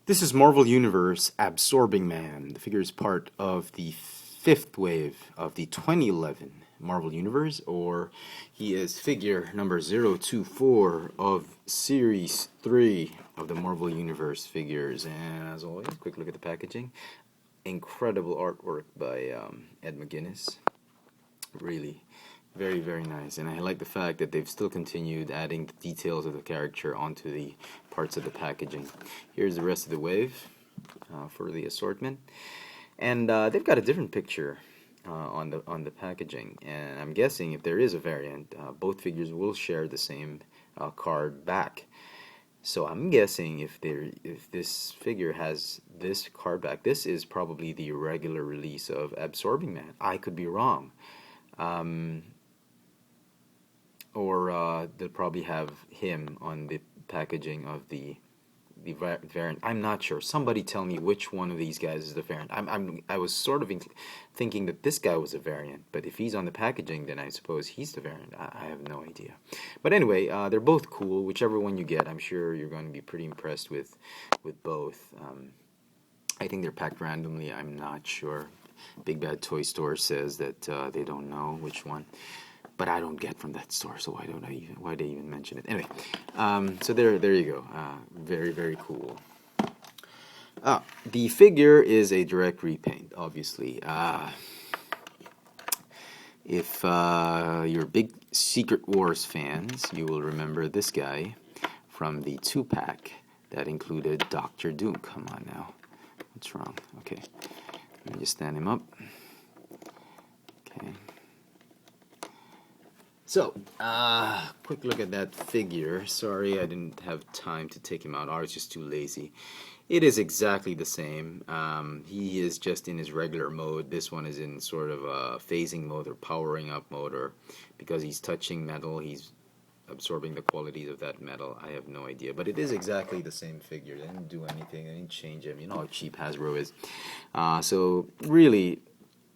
This is Marvel Universe Absorbing Man. The figure is part of the fifth wave of the 2011 Marvel Universe, or he is figure number 024 of Series 3 of the Marvel Universe figures. And as always, quick look at the packaging. Incredible artwork by Ed McGuinness. Really very, very nice. And I like the fact that they've still continued adding the details of the character onto the parts of the packaging. Here's the rest of the wave for the assortment. And they've got a different picture on the packaging. And I'm guessing if there is a variant, both figures will share the same card back. So I'm guessing if this figure has this card back, this is probably the regular release of Absorbing Man. I could be wrong. Or they'll probably have him on the packaging of the variant. I'm not sure. Somebody tell me which one of these guys is the variant. I was sort of thinking that this guy was a variant, but if he's on the packaging, then I suppose he's the variant. I have no idea. But anyway, they're both cool. Whichever one you get, I'm sure you're going to be pretty impressed with both. I think they're packed randomly. I'm not sure. Big Bad Toy Store says that they don't know which one, but I don't get from that store, so why they even mention it? Anyway, so there you go. Very, very cool. The figure is a direct repaint, obviously. If you're big Secret Wars fans, you will remember this guy from the 2-pack that included Doctor Doom. Come on now. What's wrong? Okay. Let me just stand him up. Okay. So, quick look at that figure. Sorry, I didn't have time to take him out. I was just too lazy. It is exactly the same. He is just in his regular mode. This one is in sort of a phasing mode or powering up mode, or because he's touching metal, he's absorbing the qualities of that metal. I have no idea, but it is exactly the same figure. They didn't do anything. They didn't change him. You know how cheap Hasbro is. So really,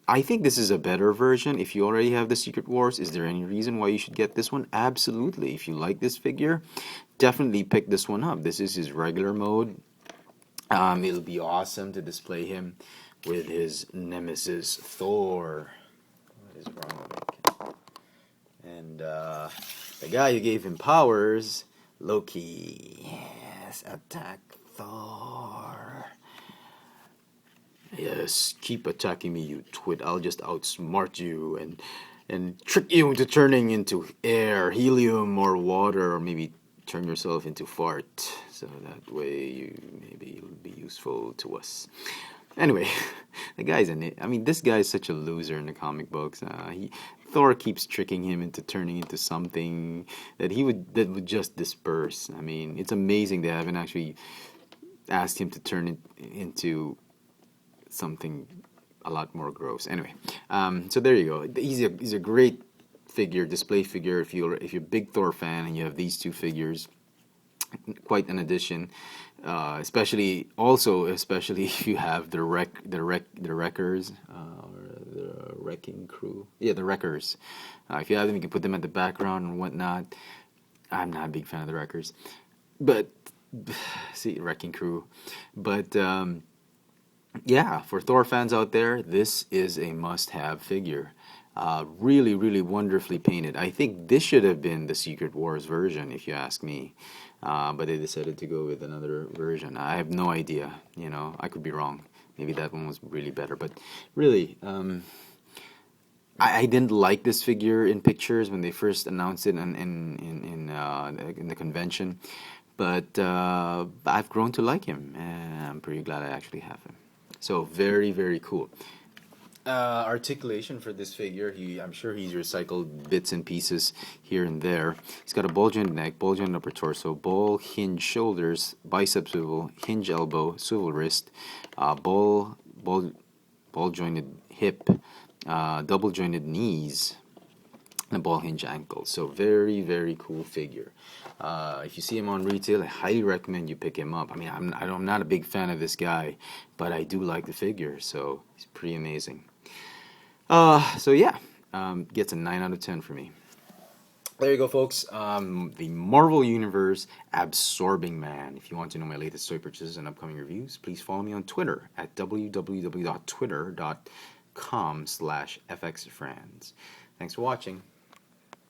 I think this is a better version. If you already have the Secret Wars, is there any reason why you should get this one? Absolutely. If you like this figure, definitely pick this one up. This is his regular mode. It'll be awesome to display him with his nemesis Thor. What is wrong with me? And the guy who gave him powers, Loki. Yes, attack Thor. Yes, keep attacking me, you twit. I'll just outsmart you and trick you into turning into air, helium, or water, or maybe turn yourself into fart. So that way maybe you'll be useful to us. Anyway, the guy's in it. I mean, this guy's such a loser in the comic books. Thor keeps tricking him into turning into something that would just disperse. I mean, it's amazing they haven't actually asked him to turn it into something a lot more gross. Anyway, so there you go. He's a great figure, display figure. If you're a big Thor fan and you have these two figures, quite an addition. Especially if you have the wreckers, or the wrecking crew. Yeah, the wreckers. If you have them, you can put them at the background and whatnot. I'm not a big fan of the wreckers, but see, wrecking crew. But yeah, for Thor fans out there, this is a must-have figure. Really, really wonderfully painted. I think this should have been the Secret Wars version, if you ask me. But they decided to go with another version. I have no idea. You know, I could be wrong. Maybe that one was really better. But really, I didn't like this figure in pictures when they first announced it in the convention. But I've grown to like him, and I'm pretty glad I actually have him. So very, very cool. Articulation for this figure, I'm sure he's recycled bits and pieces here and there. He's got a ball jointed neck, ball jointed upper torso, ball hinge shoulders, bicep swivel, hinge elbow, swivel wrist, ball jointed hip, double jointed knees, and a ball hinge ankle. So very, very cool figure. If you see him on retail, I highly recommend you pick him up. I mean, I'm not a big fan of this guy, but I do like the figure, so he's pretty amazing. So yeah, gets a 9 out of 10 for me. There you go, folks. The Marvel Universe Absorbing Man. If you want to know my latest toy purchases and upcoming reviews, please follow me on Twitter at www.twitter.com/fxfranz. Thanks for watching.